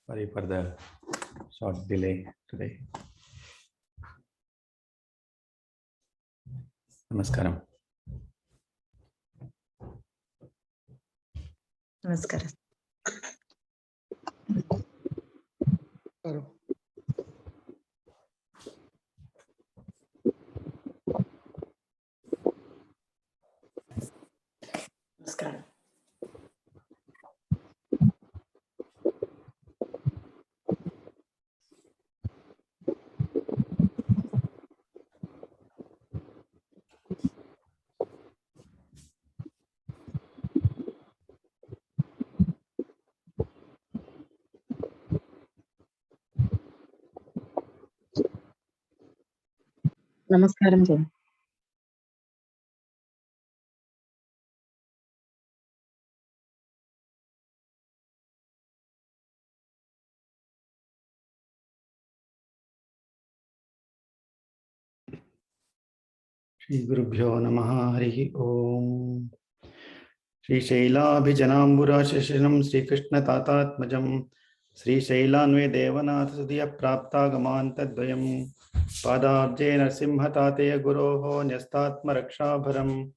Sorry for the short delay today. Namaskaram. Namaskaram. Namaskaram. Namaskaram, Jay. Shri Gurubhyo Namaha Harihi Om. Shri Shailabhijanambura Shashinam Sri Krishna Tatatmajam Sri Shailanve Devanath Sudhiya Prapta Gamantadvayam Padabje Narsimha Tateya Guroho Nyastatma Rakshabharam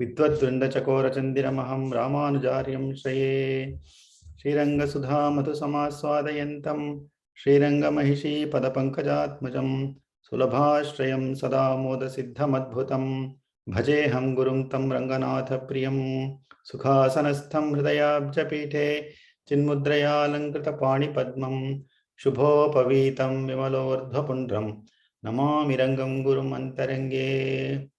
Vidvadvrinda Chakora Chandiramaham Ramanujaryam Shraye Sriranga Sudha Madhu Samaswadayantam Sriranga Mahishi Padapankajatmajam Sulabhashrayam Sada Moda Siddhamadbhutam Bhajeham Gurum Tam Ranganatha Priyam Sukhasanastham Hridayabjapite Chinmudraya Lankrita Pani Padmam Shubhopavitam Vimalordhapundram Namami Rangam Gurum Antarange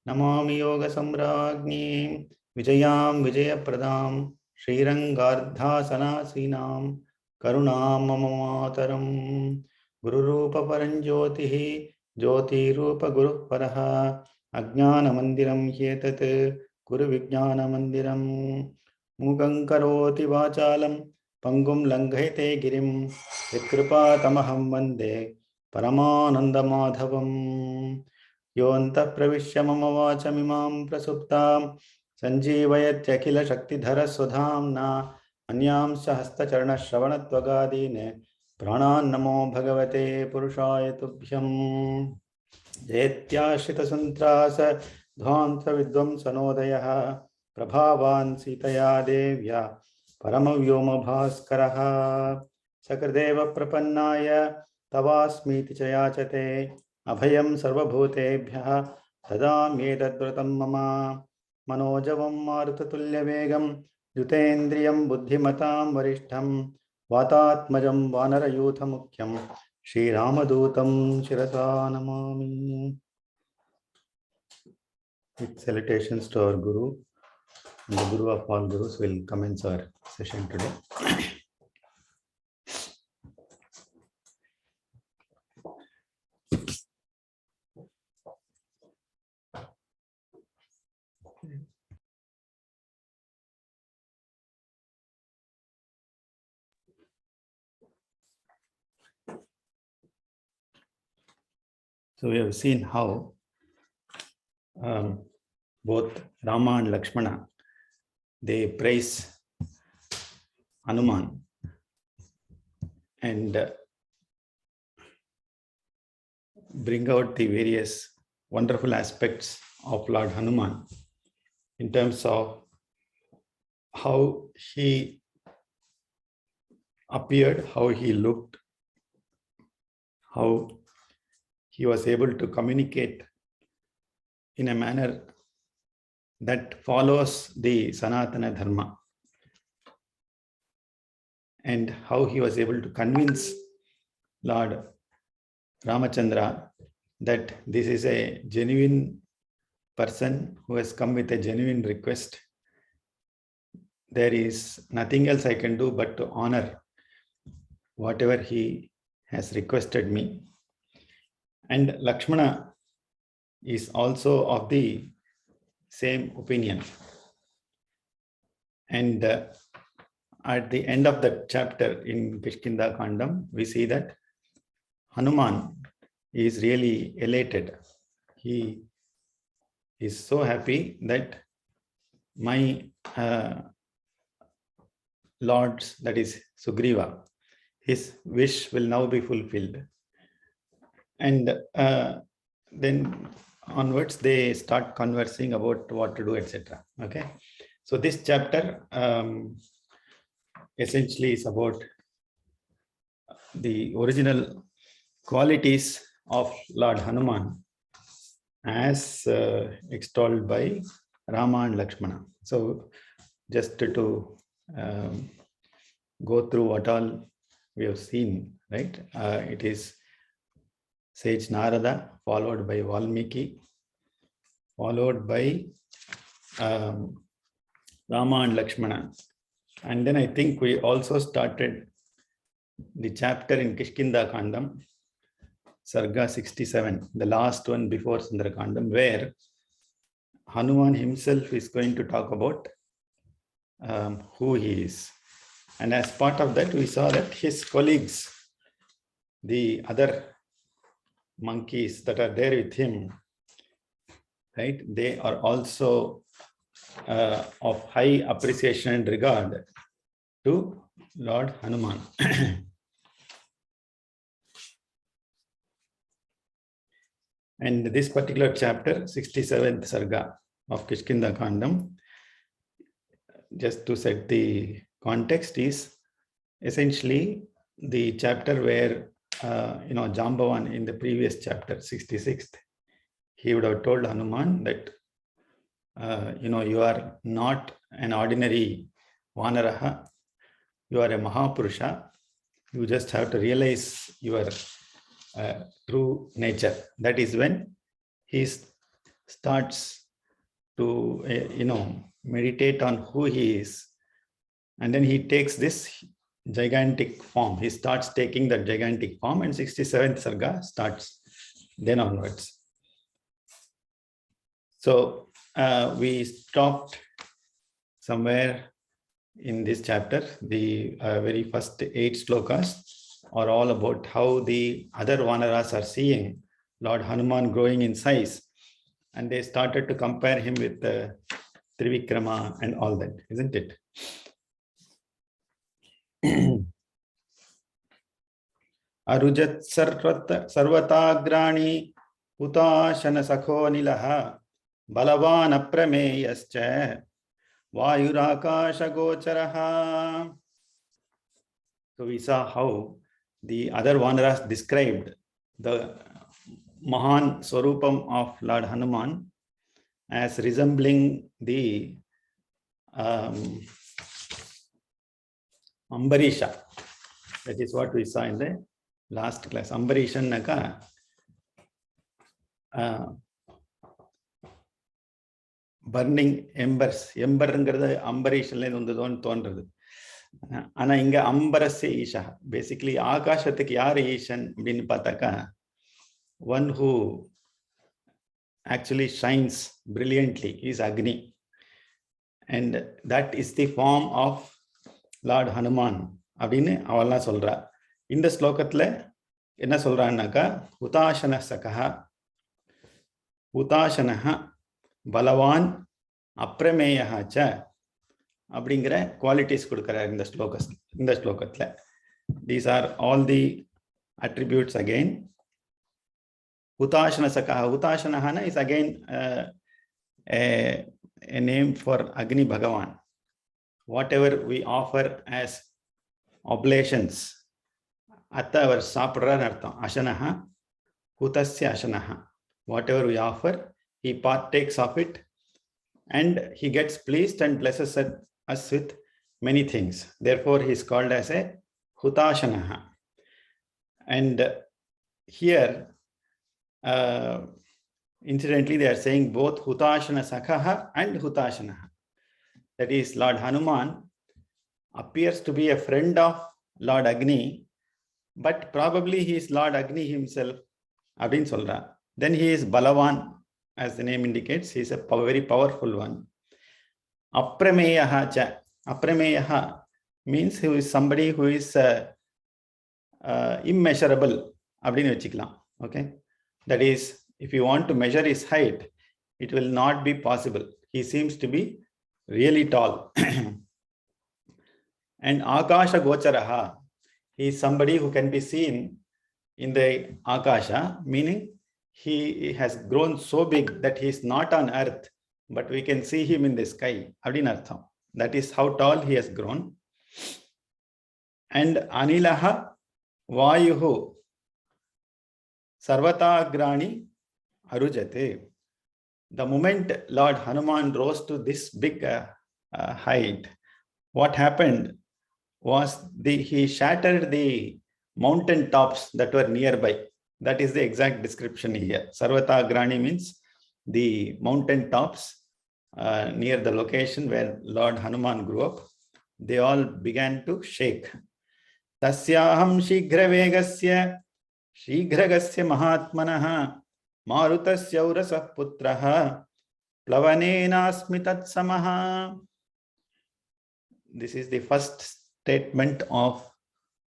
Namami Yoga Samragni Vijayam Vijayapradam Srirangardhasana Sinam Karunam Mamataram Guru Rupa Paranjyotihi Jyoti Rupa Guru Paraha Ajnana Mandiram Hyetat Guru Vijnana Mandiram Mugam Karoti Vachalam Pangum Langhete Girim Vikripa Tamaham Vande Paramananda Madhavam Yonta Pravishya Mama Vachamimam Prasuptam Sanjeevayatyakila Shaktidhara Sudhamna Anyam Sahasta Charana Shravana Tvagadine Pranan Namo Bhagavate Purushaya Tubhyam Jaityashrita Santrasa Dhvanta Vidvam Sanodayaha Prabhavan Sitaya Devya Paramavyoma Bhaskaraha Sakradeva Prapannaya Tavasmiti Chayachate Abhayam Sarvabhutebhyaha Tadamyetadvratam Mama Manojavam Maruthatulya Vegam Yutendriyam Buddhimatam Varishtham Vatatmajam Vanarayutha Mukyam Shri Ramadutam Shirasa Namami. With salutations to our Guru, and the Guru of all Gurus will commence our session today. So we have seen how both Rama and Lakshmana, they praise Hanuman and bring out the various wonderful aspects of Lord Hanuman in terms of how he appeared, how he looked, how he was able to communicate in a manner that follows the Sanatana Dharma, and how he was able to convince Lord Ramachandra that this is a genuine person who has come with a genuine request. There is nothing else I can do but to honor whatever he has requested me. And Lakshmana is also of the same opinion. And at the end of the chapter in Kishkinda Kandam, we see that Hanuman is really elated. He is so happy that my lords, that is Sugriva, his wish will now be fulfilled. And then onwards, they start conversing about what to do, etc. Okay. So this chapter essentially is about the original qualities of Lord Hanuman as extolled by Rama and Lakshmana. So just to go through what all we have seen, right? It is sage Narada, followed by Valmiki, followed by Rama and Lakshmana. And then I think we also started the chapter in Kishkinda Kandam, Sarga 67, the last one before Sundara Kandam, where Hanuman himself is going to talk about who he is. And as part of that, we saw that his colleagues, the other monkeys that are there with him, right, they are also of high appreciation and regard to Lord Hanuman. And this particular chapter, 67th Sarga of Kishkinda Kandam, just to set the context, is essentially the chapter where Jambavan in the previous chapter, 66th, he would have told Hanuman that you are not an ordinary Vanaraha, you are a Mahapurusha. You just have to realize your true nature. That is when he starts to meditate on who he is, and then he takes this gigantic form. He starts taking that gigantic form, and 67th Sarga starts then onwards. So we stopped somewhere in this chapter. The very first 8 slokas are all about how the other Vanaras are seeing Lord Hanuman growing in size, and they started to compare him with Trivikrama and all that, isn't it? Arujat sarvatagrani utashana sakho nilaha balavan aprameyascha vayurakasha gocharaha. So we saw how the other Vanaras described the Mahan Swarupam of Lord Hanuman as resembling the Ambarisha. That is what we saw in the last class. Ambarishan naka burning embers. Emberங்கிறது அம்பரீஷன்ல வந்ததோன்னு தோன்றது. ஆனா இங்க அம்பரஸ்ய Isha. Basically ஆகாசத்துக்கு யார் ஈஷன் அப்படின்னு பார்த்தாக்கா, one who actually shines brilliantly is Agni, and that is the form of Lord Hanuman அப்படின்னு அவெல்லாம் சொல்றா. இந்த ஸ்லோகத்துல என்ன சொல்றான்னாக்கா, உதாசன சகா உதாசனஹ பலவான் அப்ரமேயஹ அப்படிங்கிற குவாலிட்டிஸ் கொடுக்கிறார் இந்த ஸ்லோகத்துல. These are all the attributes again. Utashana Sakaha. Utashanahana is again a name for Agni Bhagavan. Whatever we offer as oblations, atta avar saapradar artham. Ashanaha, hutasya ashanaha. Whatever we offer, he partakes of it, and he gets pleased and blesses us with many things. Therefore, he is called as a hutashanaha. And here, incidentally, they are saying both hutashana sakhaha and hutashanaha. That is, Lord Hanuman appears to be a friend of Lord Agni, but probably he is Lord Agni himself. Abdin solra. Then he is Balavan, as the name indicates. He is a very powerful one. Aprameyaha cha. Aprameyaha means he is somebody who is immeasurable. Abdin vechikalam. Okay. That is, if you want to measure his height, it will not be possible. He seems to be really tall. And Akasha Gocharaha, He is somebody who can be seen in the Akasha, meaning he has grown so big that he is not on earth, but we can see him in the sky. That is how tall he has grown. And Anilaha Vayuhu Sarvatagrani Arujate. The moment Lord Hanuman rose to this big height, what happened was he shattered the mountain tops that were nearby. That is the exact description here. Sarvatagrani means the mountain tops near the location where Lord Hanuman grew up. They all began to shake. Tasyaham shighravegasya shighragasya mahatmanaha marutasya urasah putraha plavanenasmi tatsamaha. This is the first statement of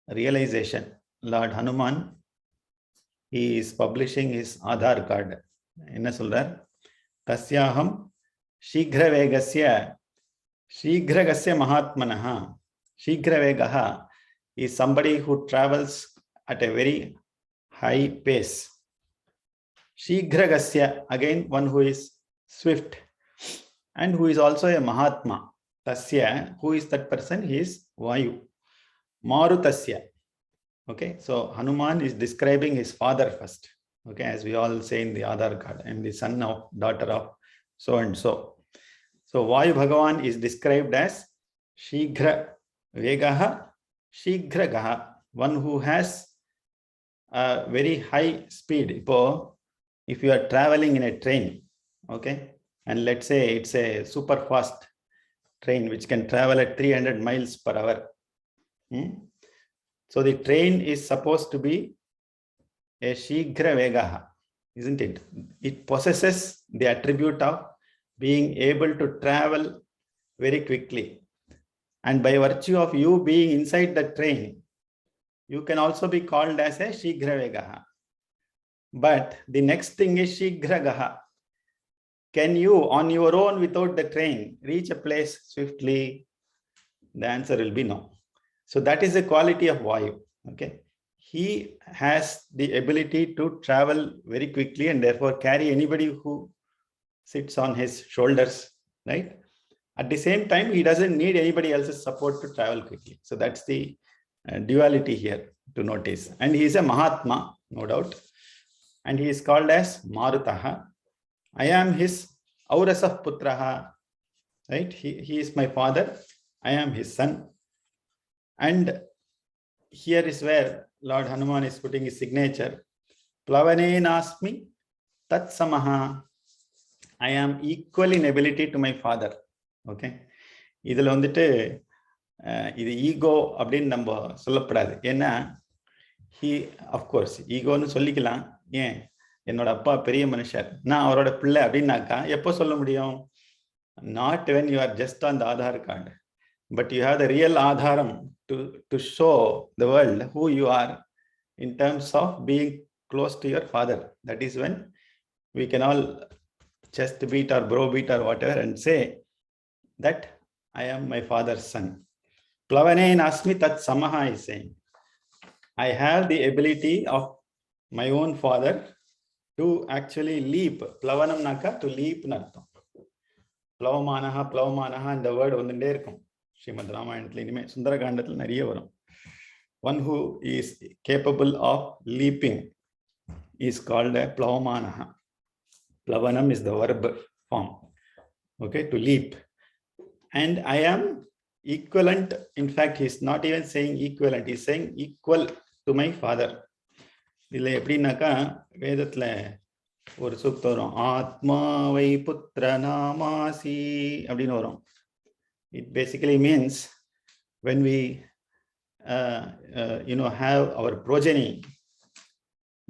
realization. Lord Hanuman, he is publishing his Aadhaar card. Enna solrar? Tasyaham shighravegasya shighragasya mahatmanaha. Shighravegaha is somebody who travels at a very high pace. Shighragasya, again one who is swift and who is also a Mahatma. Tasya, who is that person? He is Vayu. Marutasya. Okay, so Hanuman is describing his father first. Okay, as we all say in the Aadhaar card, I am the son of, daughter of so and so. So Vayu Bhagavan is described as Shighra Vegaha Shighra, one who has a very high speed. If you are traveling in a train, okay, and let's say it's a super fast train which can travel at 300 miles per hour. So the train is supposed to be a Shighra Vegaha, isn't it? It possesses the attribute of being able to travel very quickly. And by virtue of you being inside the train, you can also be called as a Shighra Vegaha. But the next thing is Shighra. Can you, on your own, without the train, reach a place swiftly? The answer will be no. So that is the quality of Vayu. Okay, he has the ability to travel very quickly and therefore carry anybody who sits on his shoulders, right? At the same time, he doesn't need anybody else's support to travel quickly. So that's the duality here to notice. And he is a Mahatma, no doubt. And he is called as Marutaha. I am his Aurasah Putraha, right? He is my father. I am his son. And here is where Lord Hanuman is putting his signature. Plavanenasmi tatsamaha. I am equal in ability to my father. Okay. இதில் வந்துட்டு இது ego அப்படின்னு நம்ம சொல்லப்படாது. ஏன்னா of course ஈகோன்னு சொல்லிக்கலாம். ஏன் என்னோட அப்பா பெரிய மனுஷர், நான் அவரோட பிள்ளை அப்படின்னாக்கா எப்போ சொல்ல முடியும்? Not when you are just on the Aadhaar card, but you have the real Aadharam to show the world who you are in terms of being close to your father. That is when we can all chest beat or bro beat or whatever and say that I am my father's son. Plavane nasmi tat samaha is saying, I have the ability of my own father to actually leap. Plavanam naka to leap nartham. Plavamanaha and the word வந்துட்டே இருக்கும். ஸ்ரீமத் ராமாயணத்துல இனிமே சுந்தர காண்டத்துல நிறைய வரும். One who is capable of leaping is called a plavamanaha. Plavanam is the verb form. Okay, to leap. And I am equivalent. In fact, he is not even saying equivalent. He is saying equal to my father. இதுல எப்படின்னாக்கா வேதத்துல ஒரு சூக்தம் வரும், ஆத்மாவை புத்திர நாமாசி அப்படின்னு வரும். It basically means when we have our progeny,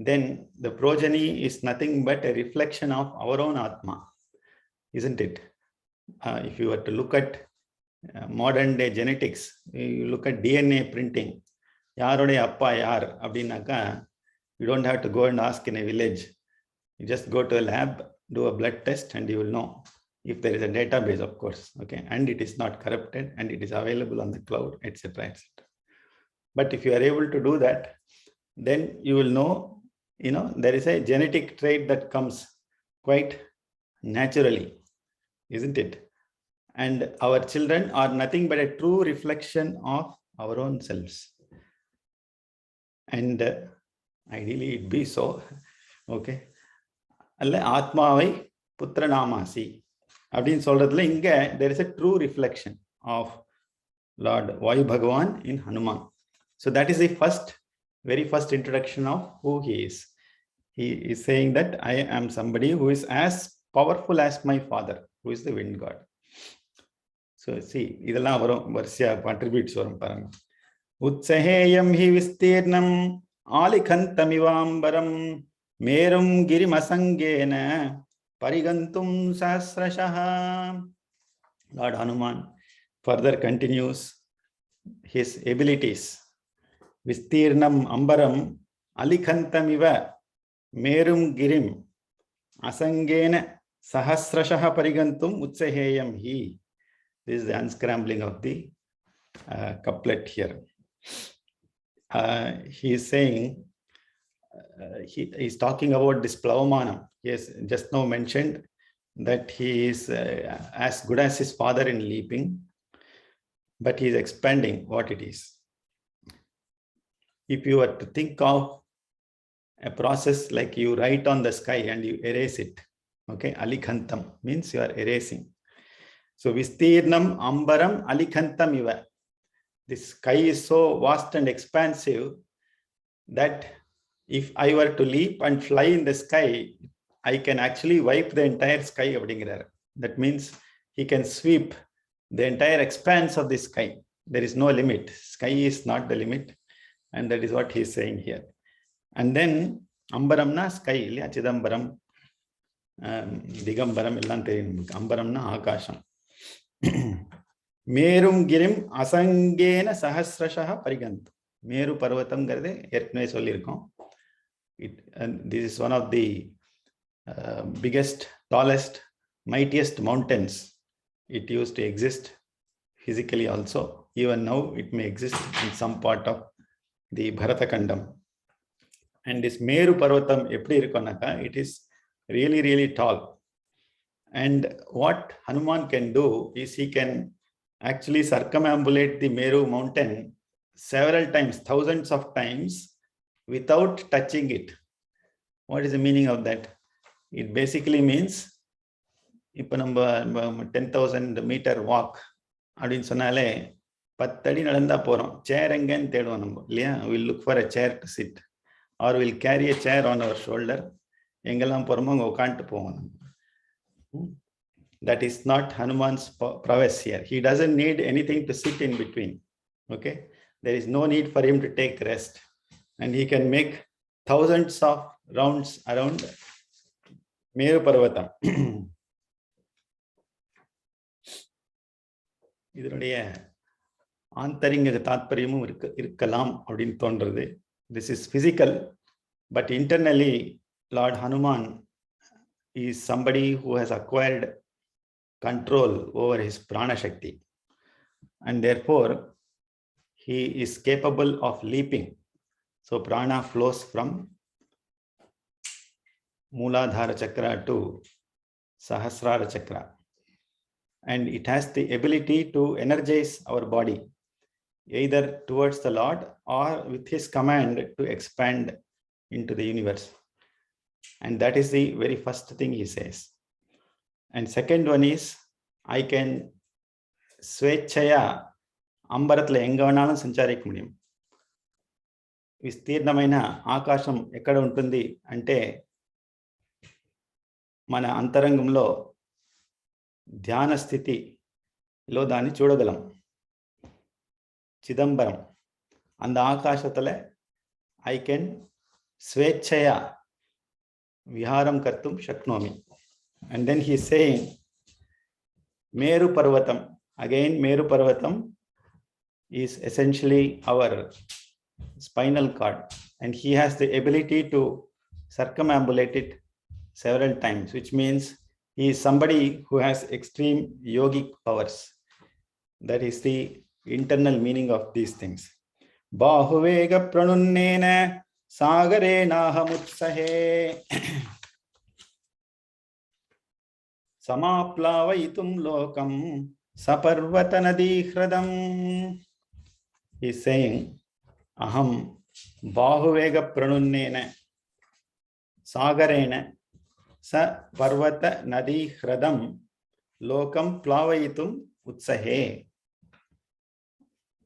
then the progeny is nothing but a reflection of our own Atma, isn't it? If you were to look at modern day genetics, you look at DNA printing, யாரோடைய அப்பா யார் அப்படின்னாக்கா, you don't have to go and ask in a village. You just go to a lab, do a blood test, and you will know. If there is a database, of course, okay, and it is not corrupted and it is available on the cloud, etc., etc. But if you are able to do that, then you will know, there is a genetic trait that comes quite naturally, isn't it? And our children are nothing but a true reflection of our own selves. And ideally it be so. Okay. Alla Atmavai Putranamasi. Abdin சொல்றதுல இங்க there is a true reflection of Lord Vayu Bhagavan in Hanuman. So that is the very first introduction of who he is. He is saying that I am somebody who is as powerful as my father, who is the wind god. So see, இதெல்லாம் வரும் வரிசையா contributes வரும் பாருங்க. உத்சஹேயம் he விஸ்தீர்ணம் ஆலிகந்தமிவாம்பரம் மேரும் கிரிமசங்கேன பரிகந்தும் சஹஸ்ரஷஹா. Lord Hanuman further continues his abilities. Vistirnam ambaram alikantamiva merum girim asangena sahasrashaha parigantum utsaheyam hi. This is the unscrambling of the couplet here. He is saying, he is talking about this Plavamanam. He has just now mentioned that he is as good as his father in leaping, but he is expanding what it is. If you were to think of a process like you write on the sky and you erase it, okay, alikhantam means you are erasing. So vistirnam ambaram alikhantam iva. The sky is so vast and expansive that if I were to leap and fly in the sky, I can actually wipe the entire sky. That means he can sweep the entire expanse of the sky. There is no limit. Sky is not the limit. And that is what he is saying here. And then ambaramna sky, chidambaram, digambaram, ambaramna akasham. Merum girim asangena sahasrashaha parigantu. Meru parvatam garde erknave sollirkom. And this is one of the biggest, tallest, mightiest mountains. It used to exist physically also. Even now it may exist in some part of the Bharata Kandam. And this Meru Parvatam eppadi irukonaka, it is really, really tall. And what Hanuman can do is he can actually circumambulate the Meru mountain several times, thousands of times, without touching it. What is the meaning of that? It basically means, இப்போ நம்ம 10,000 meter walk அப்படின்னு சொன்னாலே 10 அடி நடந்தா போறோம். சேர் எங்கன்னு தேடுவோம் நம்ம இல்லையா? We'll look for a chair to sit, or we'll carry a chair on our shoulder. எங்கெல்லாம் போறோமோ அங்க உட்காந்துட்டு போவோம். That is not Hanuman's prowess here. He doesn't need anything to sit in between. Okay, there is no need for him to take rest, and he can make thousands of rounds around Meru Parvatam. இதனுடைய ஆந்தரிங்க தாத்பரியமும் இருக்கலாம் அப்படின்னு தோன்றது. This is physical, but internally Lord Hanuman is somebody who has acquired control over his prana shakti, and therefore he is capable of leaping. So prana flows from Mooladhara chakra to Sahasrara chakra, and it has the ability to energize our body either towards the Lord or with his command to expand into the universe. And that is the very first thing he says. And second one is, I can swechaya ambarathla enga venalum sancharikka mudiyum. Vistirnamaina akasham ekkada untundi ante mana antarangamlo ధ్యాన స్థితిలో దాన్ని చూడగలం. చిదంబరం அந்த ஆகாசத்துல I can ஸ்வேచ్ಛயா Viharam கர்த்தும் சக்னோமி. And then he is saying Meru Parvatam. Again, Meru Parvatam is essentially our spinal cord, and he has the ability to circumambulate it several times, which means he is somebody who has extreme yogic powers. That is the internal meaning of these things. Bahuvega pranunnena sagare nahamutsahe Samaplavaitum lokam saparvata hradam. He is saying, Aham bahuvega pranunnena sagarena sa parvata nadi hradam lokam plavaitum utsahe.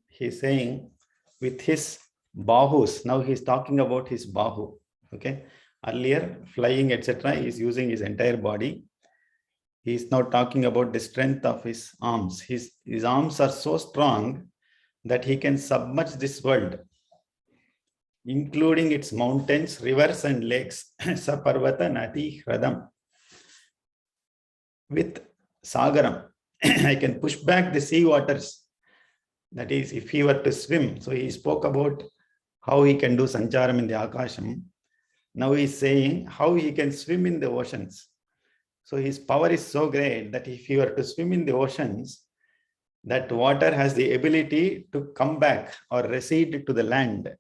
He is saying, with his bahus, now he is talking about his bahu. Okay. Earlier, flying, etc., he is using his entire body. He is now talking about the strength of his arms. His arms are so strong that he can submerge this world, including its mountains, rivers, and lakes. Saparvata nati hradam. With sagaram, I can push back the sea waters. That is, if he were to swim. So he spoke about how he can do sancharam in the akasham. Now he is saying how he can swim in the oceans. So his power is so great that if he were to swim in the oceans, that water has the ability to come back or recede to the land.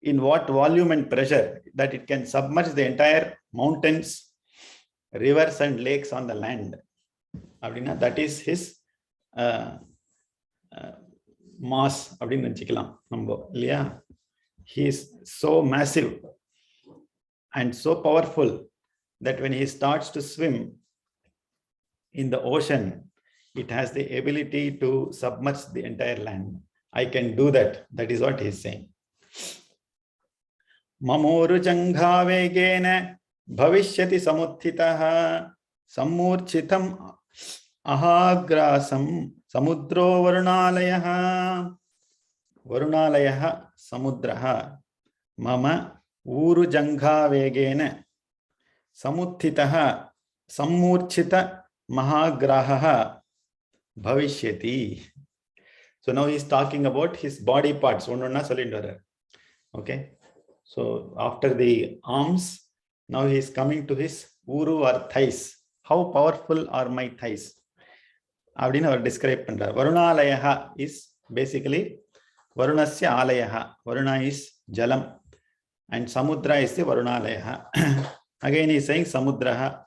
In what volume and pressure that it can submerge the entire mountains, rivers, and lakes on the land. That is his mass. He is so massive and so powerful that when he starts to swim in the ocean, it has the ability to submerge the entire land. I can do that. That is what he is saying. Mamoru janghavegena bhavishyati samuttitaha sammurchitam ahagrasam samudro varunalayaha. Varunalayaha samudraha mama uru janghavegena samuttitaha sammurchita mahagraha bhavishyati. So now he is talking about his body parts. Okay. So after the arms, now he is coming to his uru or thighs. How powerful are my thighs? Avadina describe pandra. Varunalayaha is basically Varunasya alayaha. Varuna is jalam and samudra is the Varunalayaha. Again he is saying samudraha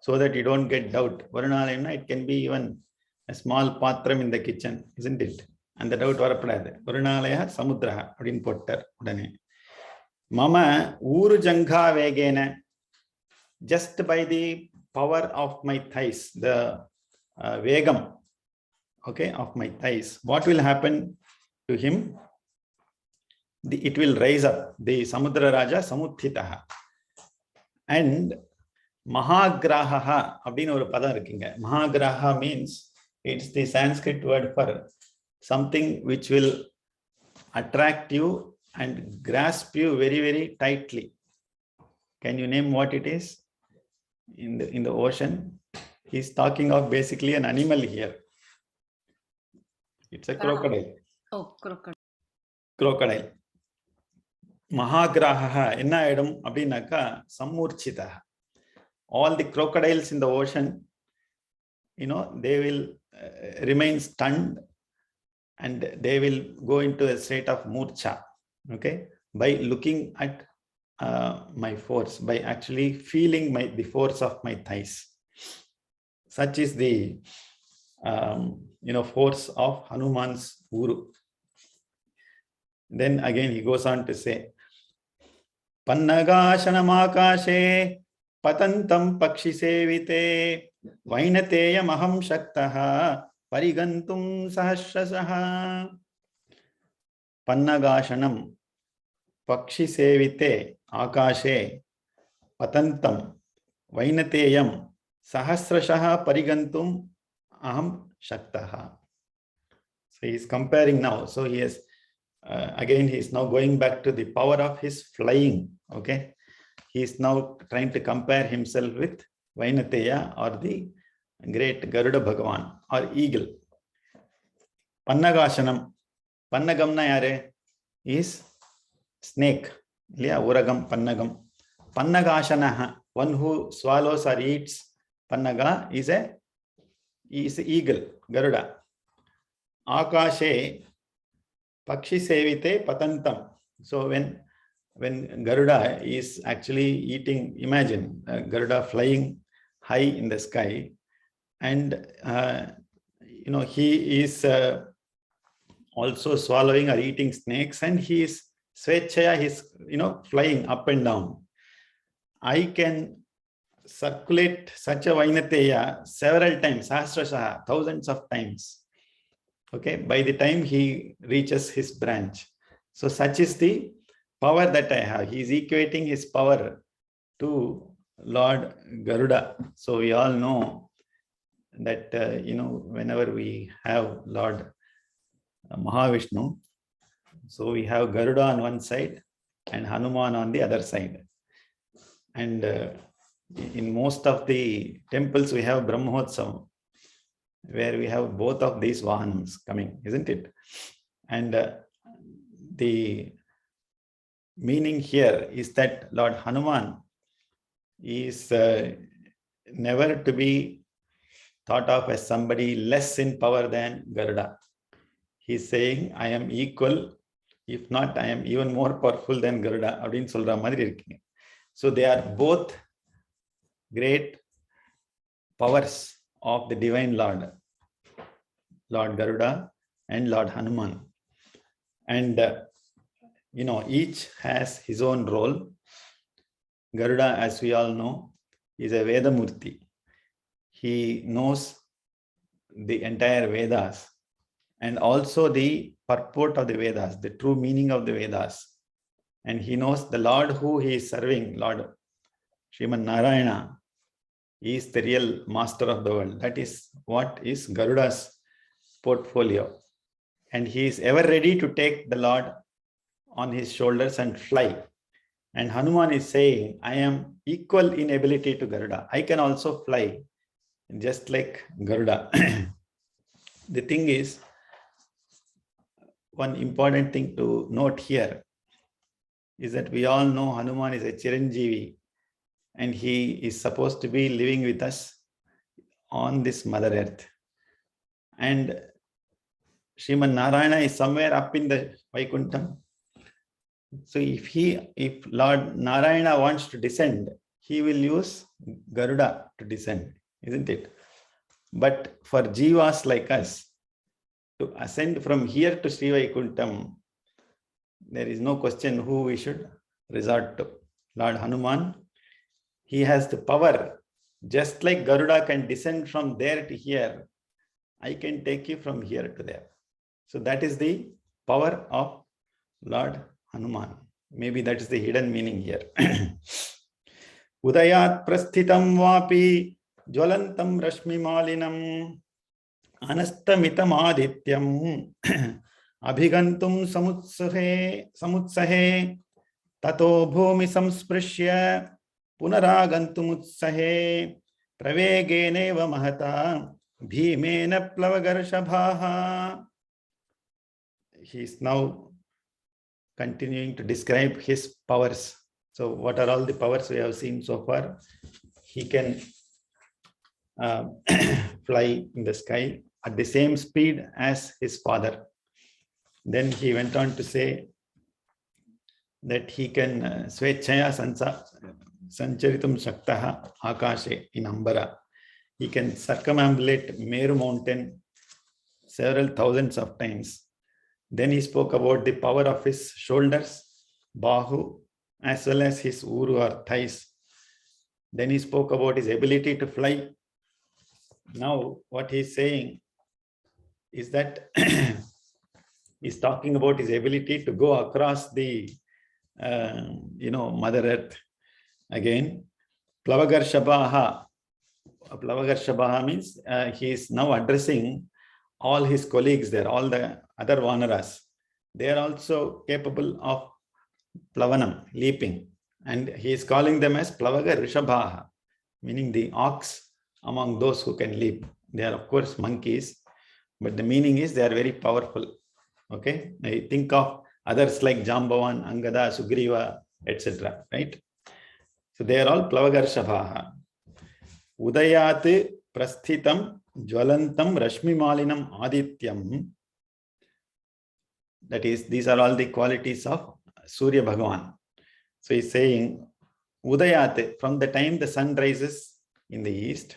so that you don't get doubt. Varunalayana, it can be even a small patram in the kitchen, isn't it? And the doubt varapadadu. Varunalayaha samudraha adin pottar udane. Mama uru jangha vegena, just by the power of my thighs, the vegam, okay, of my thighs, what will happen to him? It will rise up. The Samudra Raja Samuthitaha. And Mahagraha, abdin or pada irukkinga. Mahagraha means it's the Sanskrit word for something which will attract you and grasp you very, very tightly. Can you name what it is? In the ocean, he's talking of basically an animal here. It's a crocodile. Oh, crocodile. Crocodile. Mahagraha enna edam abdinaka sammurchita. All the crocodiles in the ocean, they will remain stunned and they will go into a state of murcha, okay, by looking at my force, by actually feeling the force of my thighs. Such is the force of Hanuman's uru. Then again he goes on to say, Pannagasanamakashe patantam pakshi sevite vainateya maham shaktaha parigantum sahasrasaha. Pannagashanam pakshi sevite akashe patantam vainateyam sahasrashaha parigantum aham shaktaha. So he is comparing now. So he is again he is now going back to the power of his flying. Okay, he is now trying to compare himself with Vainateya or the great Garuda Bhagavan or eagle. Pannagashanam. Pannagamna yare is snake. Uragam Pannagam. Pannagashanaha, one who swallows or eats. Pannaga is a eagle, Garuda. Akashe Pakshi sevite patantam. So when Garuda is actually eating, imagine Garuda flying high in the sky, and he is also swallowing or eating snakes, and he is swechaya, he's flying up and down. I can circulate such a Vainateya several times, sahasrasha, thousands of times. Okay, by the time he reaches his branch. So such is the power that I have. He is equating his power to Lord Garuda. So we all know that, whenever we have Lord Mahavishnu, so we have Garuda on one side and Hanuman on the other side. And in most of the temples, we have Brahmotsavam, where we have both of these Vahanams coming, isn't it? And the meaning here is that Lord Hanuman is never to be thought of as somebody less in power than Garuda. He's saying, I am equal. If not, I am even more powerful than Garuda. So they are both great powers of the divine Lord, Lord Garuda and Lord Hanuman. And, each has his own role. Garuda, as we all know, is a Vedamurti. He knows the entire Vedas and also the purport of the Vedas, the true meaning of the Vedas. And he knows the Lord who he is serving, Lord Sriman Narayana, is the real master of the world. That is what is Garuda's portfolio. And he is ever ready to take the Lord on his shoulders and fly. And Hanuman is saying, I am equal in ability to Garuda. I can also fly, just like Garuda. The thing is, one important thing to note here is that we all know Hanuman is a Chiranjeevi, and he is supposed to be living with us on this Mother Earth. And Sriman Narayana is somewhere up in the Vaikuntham. So if Lord Narayana wants to descend, he will use Garuda to descend, isn't it? But for jivas like us, to ascend from here to Sri Vaikuntham, there is no question who we should resort to. Lord Hanuman, he has the power. Just like Garuda can descend from there to here, I can take you from here to there. So that is the power of Lord Hanuman. Maybe that is the hidden meaning here. Udayat prasthitam vapi jwalantam rashmi malinam anastamitam adityam abhigantum samutsahe tato bhumi samsprishya punaragantum utsahe pravegeneva mahata bhimena plavagarashabhaha. He is now continuing to describe his powers. So what are all the powers we have seen so far? He can fly in the sky at the same speed as his father. Then he went on to say that he can swechaya sancharitum shaktaha akashe in Ambara. He can circumambulate Meru mountain several thousands of times. Then he spoke about the power of his shoulders, bahu, as well as his uru or thighs. Then he spoke about his ability to fly. Now what he's saying is that he's talking about his ability to go across the Mother Earth. Again, Plavagar Shabaha means he is now addressing all his colleagues there, all the other Vanaras. They are also capable of Plavanam, leaping. And he is calling them as Plavagar Rishabhaha, meaning the ox among those who can leap. They are, of course, monkeys, but the meaning is they are very powerful. Okay, now you think of others like Jambavan, Angada, Sugriva, etc. Right? So they are all Plavagar Shabhaha. Udayat prasthitam jwalantam rashmi malinam adityam That is, these are all the qualities of Surya Bhagavan. So he's saying, Udayate, from the time the sun rises in the east,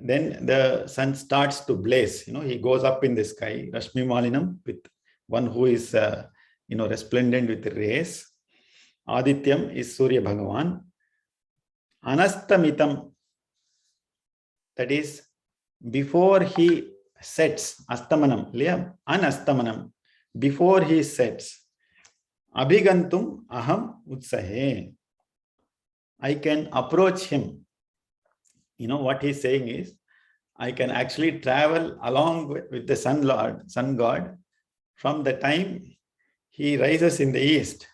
then the sun starts to blaze. He goes up in the sky, Rashmi Malinam, with one who is, resplendent with rays. Adityam is Surya Bhagavan. Anastamitam, that is, before he sets, Astamanam, Anastamanam, before he sets, Abhigantum Aham Utsahe, I can approach him. What he's saying is, I can actually travel along with the sun god, from the time he rises in the east.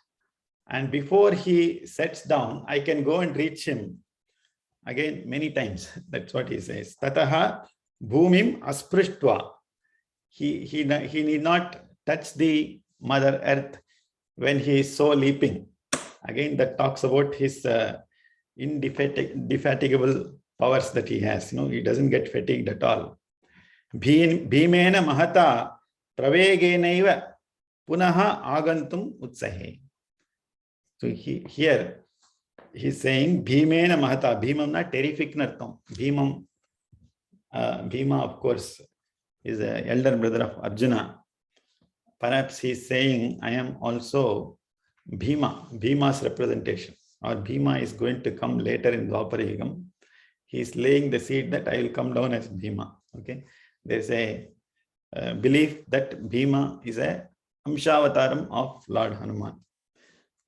And before he sets down, I can go and reach him again many times. That's what he says. Tataha bhumim asprushtva. He need not touch the Mother Earth when he is so leaping. Again, that talks about his indefatigable powers that he has. He doesn't get fatigued at all. Bhimena mahata pravegenaiva punaha agantum utsahe. So here he's saying Bhimena mahata. Bhimam na terrific nartham. Bhima, of course, is the elder brother of Arjuna. Perhaps he's saying, I am also Bhima's representation, or Bhima is going to come later in Dwapara Yugam. He's laying the seed that I will come down as Bhima. Okay, there's a belief that Bhima is a Amshavataram of Lord Hanuman.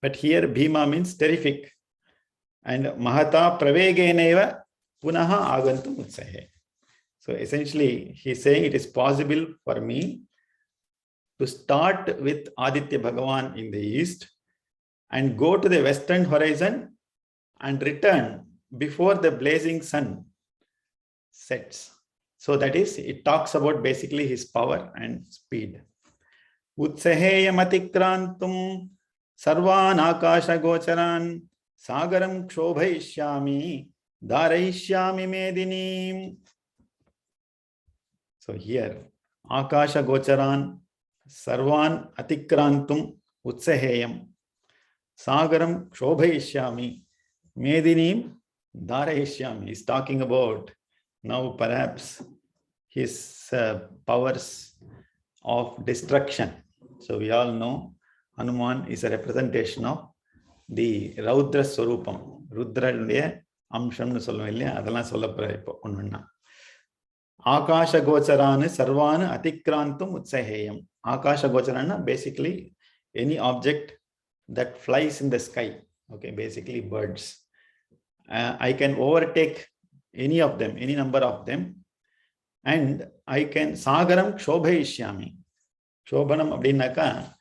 But here Bhima means terrific. And Mahata Pravegeneva Punaha Agantum Utsahe. So essentially, he's saying it is possible for me to start with Aditya Bhagavan in the east and go to the western horizon and return before the blazing sun sets. So that is, it talks about basically his power and speed. Utsaheyam atikrantum sarvan akasha gocharan sagaram kshobhaishyami daraishyami medinim. So here, akasha gocharan sarvan atikrantum utsaheyam sagaram kshobhaishyami medinim daraishyami. Is talking about now perhaps his powers of destruction. So we all know Hanuman is a representation of the Raudra Swarupam. Rudra Amsham Solvelia, Adala Solapra Unna. Akasha Gocharana Sarvana Atikrantum Utsaheyam. Akasha Gocharana, basically any object that flies in the sky. Okay, basically birds. I can overtake any of them, any number of them, and I can Sagaram Kshobhaishyami. Shobhanam abdinaka,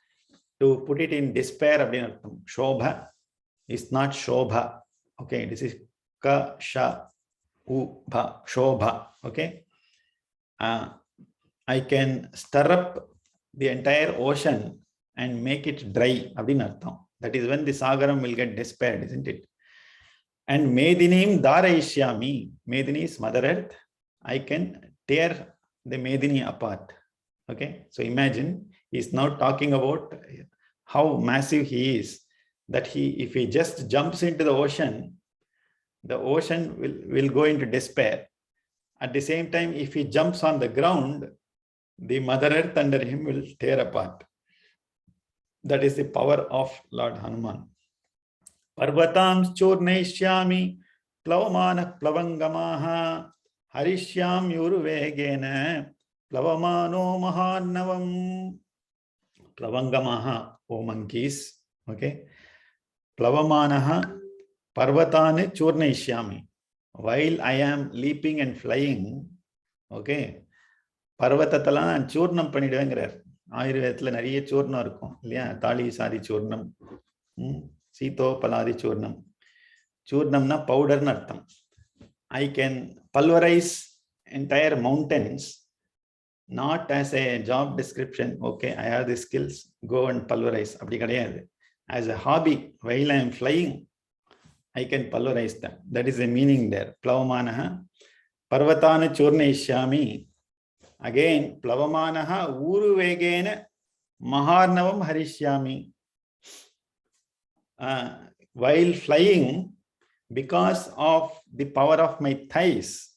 to put it in despair abdinartham. Shobha is not Shobha. Okay, this is Ka Sha U Bha, Shobha. Okay. I can stir up the entire ocean and make it dry. That is when the Sagaram will get despaired, isn't it? And Medinim Daraishyami. Medini is Mother Earth. I can tear the Medini apart. Okay. So imagine he's now talking about how massive he is, that if he just jumps into the ocean will go into despair. At the same time, if he jumps on the ground, the Mother Earth under him will tear apart. That is the power of Lord Hanuman. Parvatam churnaishyami plavamana plavangamaha harishyam yuruvegena plavamano maharnavam. Plavangamaha, O monkeys. Okay. Plavamanaha parvatane churnaishyami. While I am leaping and flying, okay, பர்வத்தத்தெல்லாம் நான் சூர்ணம் பண்ணிடுவேங்கிறார். ஆயுர்வேதத்துல நிறைய சூர்ணம் இருக்கும் இல்லையா? தாளி சாதி சூர்ணம், சீதோ பலாதி சூர்ணம். சூர்ணம்னா பவுடர்னு அர்த்தம். I can pulverize entire mountains, not as a job description. Okay, I have the skills, go and pulverize. அப்படி கிடையாது. As a hobby, while I am flying, I can pulverize them. That is the meaning there. Plavamanaha parvatana churnayishyami. Again, plavamanaha uruvegena Maharnavam harishyami. While flying, because of the power of my thighs,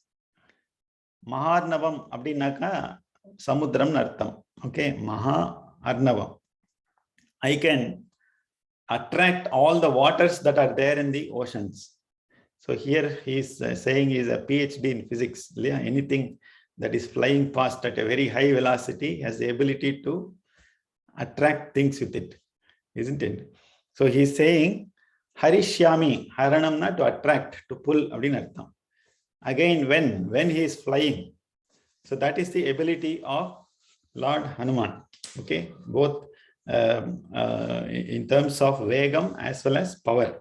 Maharnavam abdinaka samudram nartham. Okay, Maha Arnavam. I can attract all the waters that are there in the oceans. So here he is saying he is a PhD in physics. Anything that is flying past at a very high velocity has the ability to attract things with it, isn't it? So he is saying harishyami, haranamna, to attract, to pull. Again, when he is flying, so that is the ability of Lord Hanuman. Okay, both in terms of vegam as well as power.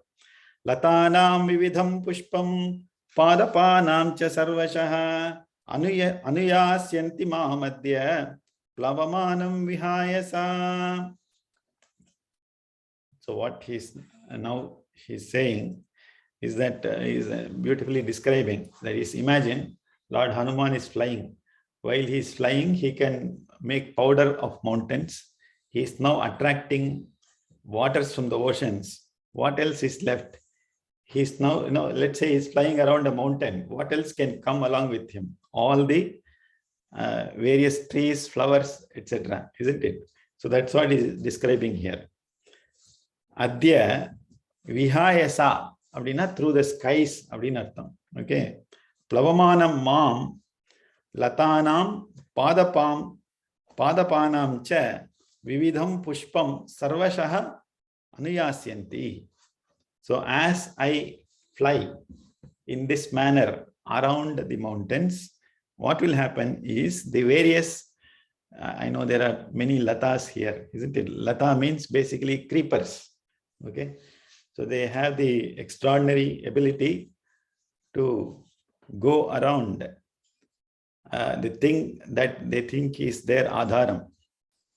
Latanam vividham pushpam padapanam cha sarvashah anuyasyanti mahamadya plavamanam vihayasa. So what he's saying is that he's beautifully describing that is, imagine Lord Hanuman is flying. While he is flying, he can make powder of mountains. He is now attracting waters from the oceans. What else is left? He's now, let's say he's flying around a mountain. What else can come along with him? All the various trees, flowers, etc. Isn't it? So that's what he's describing here. Adya vihayasa, abdina, through the skies, abdinartham. Okay. Plavamanam mam latanam padapanam cha vividham pushpam sarvashaha anuyasyanti. So as I fly in this manner around the mountains, what will happen is the various, I know there are many latas here, isn't it? Lata means basically creepers. Okay. So they have the extraordinary ability to go around the thing that they think is their adharam.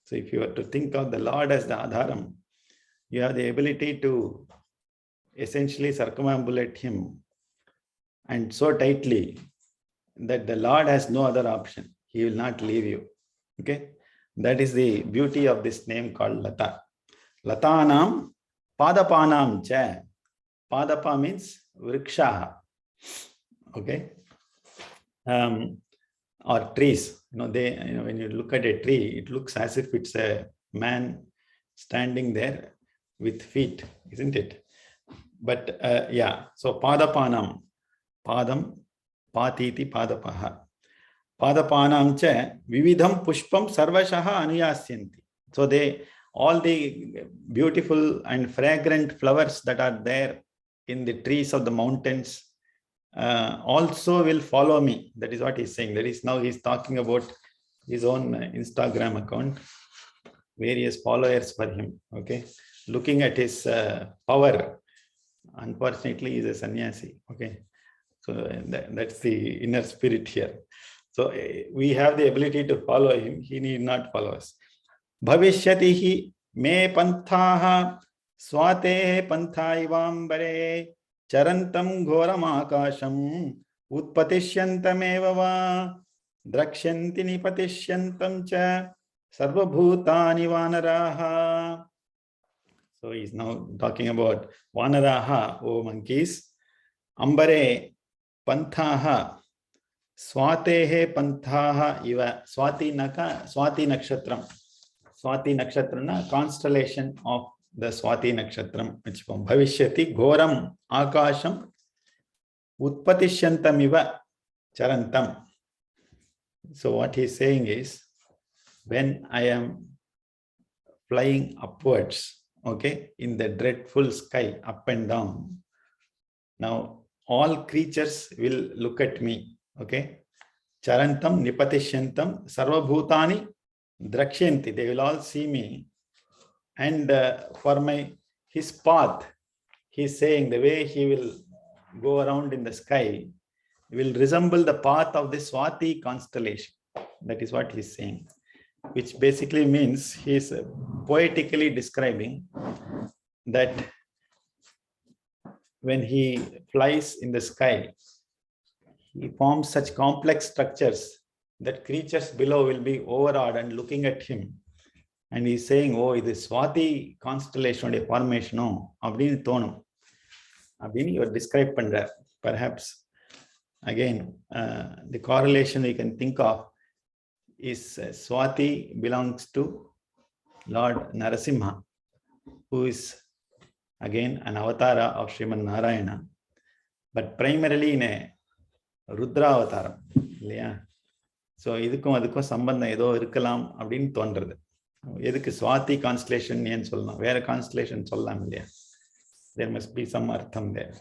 So if you were to think of the Lord as the adharam, you have the ability to essentially circumambulate him, and so tightly that the Lord has no other option. He will not leave you. Okay. That is the beauty of this name called Lata. Latanam padapanam cha. Padapa means vriksha. Okay. Or trees. When you look at a tree, it looks as if it's a man standing there with feet, isn't it? But yeah, so padapanam, padam, patiti padapaha. Padapanam cha vividham pushpam sarvashaha anuyasyanti. So all the beautiful and fragrant flowers that are there in the trees of the mountains also will follow me. That is what he's saying. That is, now he's talking about his own Instagram account, various followers for him. Okay, looking at his power. Unfortunately, he's a sannyasi. Okay, so that's the inner spirit here. So we have the ability to follow him. He need not follow us. Bhavishyatihi me panthaha swate panthayivambare charantam ghoram akasham utpatisyantameva va drakshyanti nipatishyantam cha sarvabhutani vanaraha. So he's now talking about vanaraha, O monkeys. Ambare panthaha swatehe panthaha iva. Swati nakshatram. Swati nakshatrana, constellation of the Swati nakshatram. Bhavishyati ghoram akasham utpatisyantam iva charantam. So what he's saying is, when I am flying upwards, okay, in the dreadful sky, up and down, now all creatures will look at me. Okay, charantam nipatishyantam sarvabhutani drakshyanti. They will all see me, and for his path, he's saying the way he will go around in the sky will resemble the path of the Swati constellation. That is what he's saying, which basically means he's poetically describing that when he flies in the sky, he forms such complex structures that creatures below will be overawed and looking at him. And he's saying, oh, this Swati constellation formation, abdin thonum. Abdin you describe pandra. Perhaps again, the correlation we can think of is Swati belongs to Lord Narasimha, who is again an avatara of Sriman Narayana, but primarily in a Rudra avataram. So இதுக்கும் அதுக்கும் சம்பந்தம் ஏதோ இருக்கலாம் அப்படின்னு தோன்றது. எதுக்கு Swati constellation ஏன்னு சொல்லலாம், வேற constellation சொல்லலாம் இல்லையா? There must be some artham there.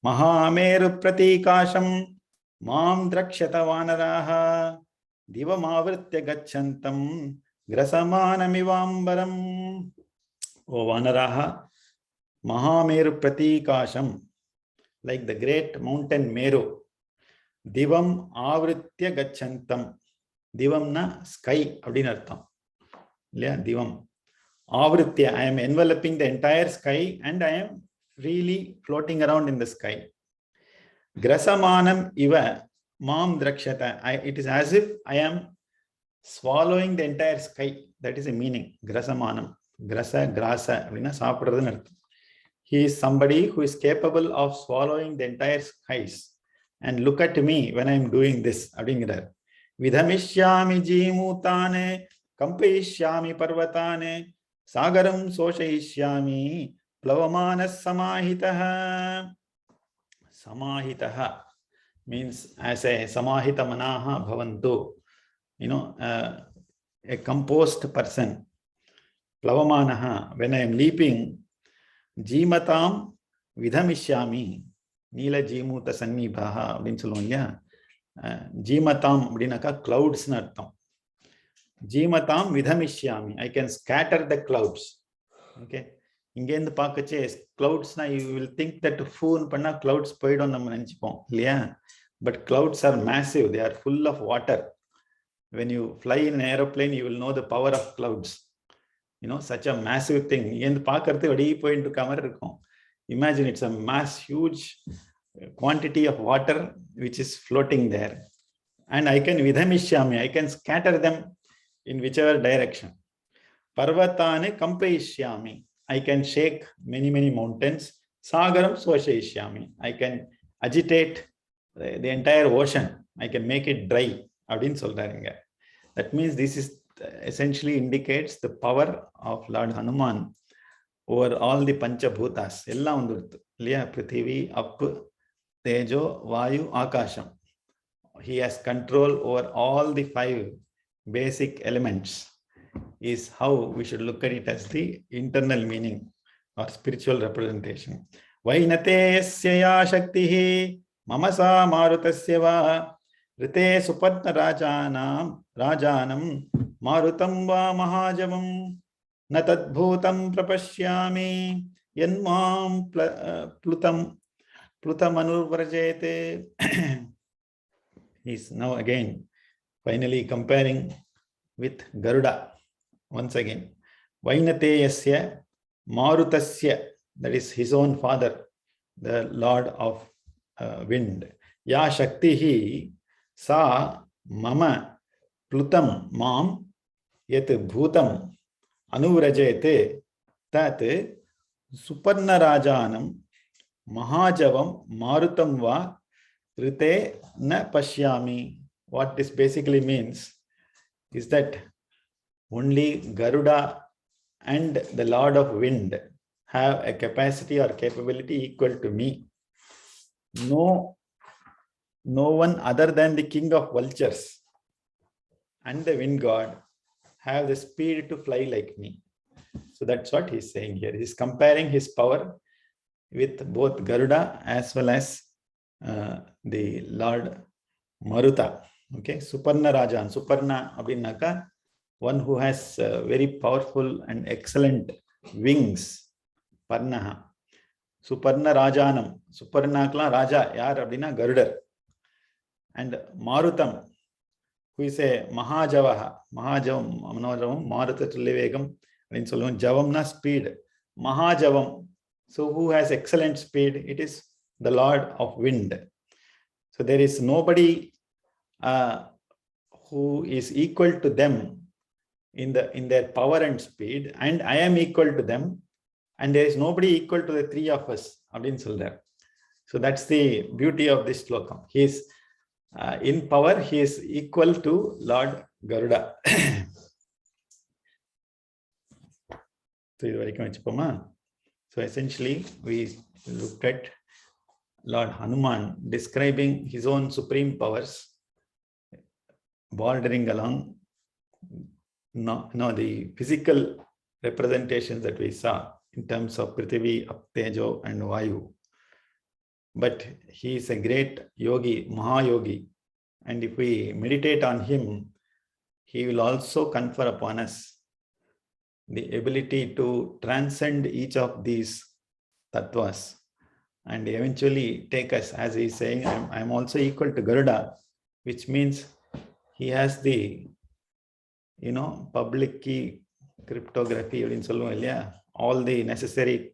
Mahameru pratikasham mam drakshata vanaraha divamavritya gachantam grasamanamivambaram. O vanaraha, Mahameru pratikasham, like the great mountain Meru, divam avritya gachantam. Divam na sky அப்படின்னு அர்த்தம் இல்லையா? Divam avritya, I am enveloping the entire sky and I am really floating around in the sky. Grasamanam iva mam drakshata, it is as if I am swallowing the entire sky. That is a meaning. Grasamanam, grasa, grasa அப்படின்னா சாப்பிடுறதுன்னு அர்த்தம். He is somebody who is capable of swallowing the entire skies. And look at me when I am doing this. அப்படிங்கிறார். Vidhamishyami jimutane kampayishyami parvatane sagaram soshayishyami plavamanas samahitaha. Samahitaha means as a samahita manaha bhavantu. A composed person. Plavamanaha, when I am leaping, Jimatam vidhamishyami, Nila Jimuta Sannibhaha அப்படின்னு சொல்லுவோம் இல்லையா? Jimatam அப்படின்னாக்கா cloudsன்னு அர்த்தம். Jimatam vidhamishyami, I can scatter the clouds. Okay, இங்கேருந்து பார்க்கச்சே cloudsனா you will think that ஃபூன் பண்ணா clouds போயிடும் நம்ம நினைச்சுப்போம் இல்லையா? But clouds are massive, they are full of water. When you fly in an aeroplane, you will know the power of clouds. Such a massive thing. இங்கேருந்து பார்க்கறது வெளியே போயிட்டு இருக்க மாதிரி இருக்கும். Imagine it's a mass, huge quantity of water which is floating there. And I can vidhamishyami, I can scatter them in whichever direction. Parvatane kampayishyami, I can shake many, many mountains. Sagaram swashayishyami, I can agitate the entire ocean. I can make it dry. அப்படின்னு சொல்றாருங்க. That means this is essentially indicates the power of Lord Hanuman over all the Panchabhutas. எல்லாம் வந்துடுது இல்லையா? Prithvi, Up, Tejo, Vayu, Akasham. He has control over all the 5 basic elements. Is how we should look at it as the internal meaning or spiritual representation. Vainatesya ya shaktihi mamasa marutasya va rite supatna rajanam marutam va mahajavam na tadbhutam prapashyami yanmam plutamanu-vrajete. He is now again finally comparing with Garuda once again. Vainateyasya marutasya, that is his own father, the Lord of wind. Ya shaktihi sa mama plutam mam yat bhutam anuvrajete tat suparna rajanam mahajavam marutam va rite na pashyami. What this basically means is that only Garuda and the Lord of Wind have a capacity or capability equal to me. No one other than the king of vultures and the wind god have the speed to fly like me. So that's what he's saying here. He's comparing his power with both Garuda as well as the Lord Maruta. Okay, Suparna Rajan. Suparna abhinnaka, one who has very powerful and excellent wings. Parnaha. Suparna Rajanam. Suparnakla Raja. Yar abdina Garudar. And Marutam, who is a Mahajavaha. Mahajavam, Manojavam, Marutatilivegam. In Solon, Javamna speed. Mahajavam. So who has excellent speed? It is the Lord of Wind. So there is nobody who is equal to them in their power and speed, and I am equal to them, and there is nobody equal to the three of us. So that's the beauty of this slokam. He is in power, he is equal to Lord Garuda. So essentially, we looked at Lord Hanuman describing his own supreme powers, bordering along the physical representations that we saw in terms of Prithvi, Tejo, and Vayu. But he is a great yogi, Mahayogi. And if we meditate on him, he will also confer upon us the ability to transcend each of these tattvas and eventually take us, as he is saying, I'm also equal to Garuda, which means he has the, public key cryptography, all the necessary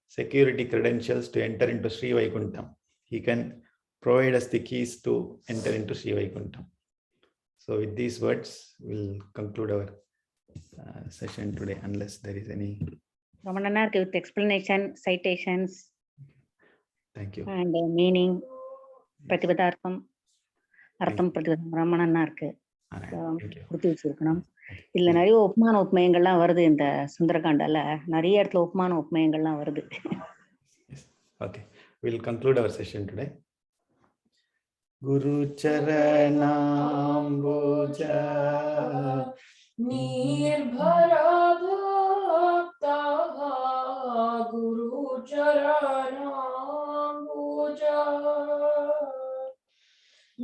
security credentials to enter into Sri Vaikuntham. He can provide us the keys to enter into Sri Vaikuntham. So with these words, we'll conclude our session today, unless there is any. Ramanana with explanation, citations. Thank you. And meaning, Pratipadartham, Artham Pratipadam, Ramanana கொடுத்து வச்சிருக்கணும். இதுல நிறைய உபமான உபமயங்கள்லாம் வருது. இந்த சுந்தரகாண்டால நிறைய இடத்துல உபமான உபமயங்கள்லாம் வருது. Okay, we'll conclude our session today. Guru Charanambuja Nirbhara Bhakta Guru Charanambuja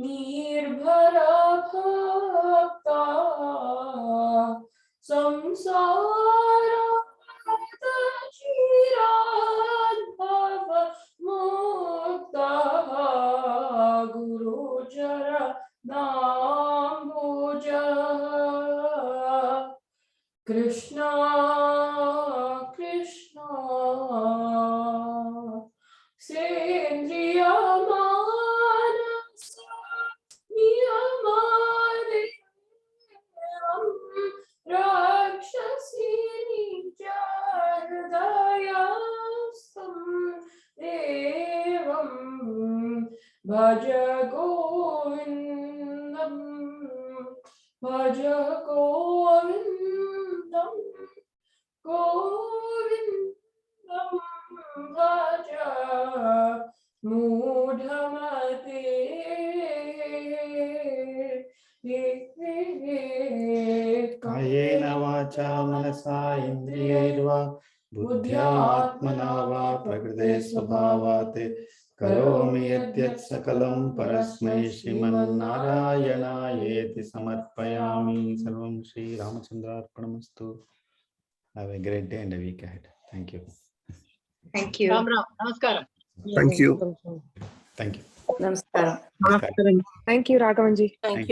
Nirbhara Bhakta Samsara Chirad Bhava Mukta Guru Charanambuja Krishna Krishna Sendriya Manasa Niyamadeyam Rakshasini Jardayastam Devam Bhaja Govindam Bhaja Govindam Govindam Bhaja Mudhamate Kayena vacha manasa indriyairva buddhya atmana va prakrite svabhavate karomi yadyat sakalam parasmai shriman narayanayeti samarpayami sarvam Shri Ramachandra arpanamastu. Have a great day and a week ahead. Thank you. Thank you. Ram Ram. Namaskaram. Thank you. Thank you. Namaskaram. Thank you, Raghavanji. Thank you.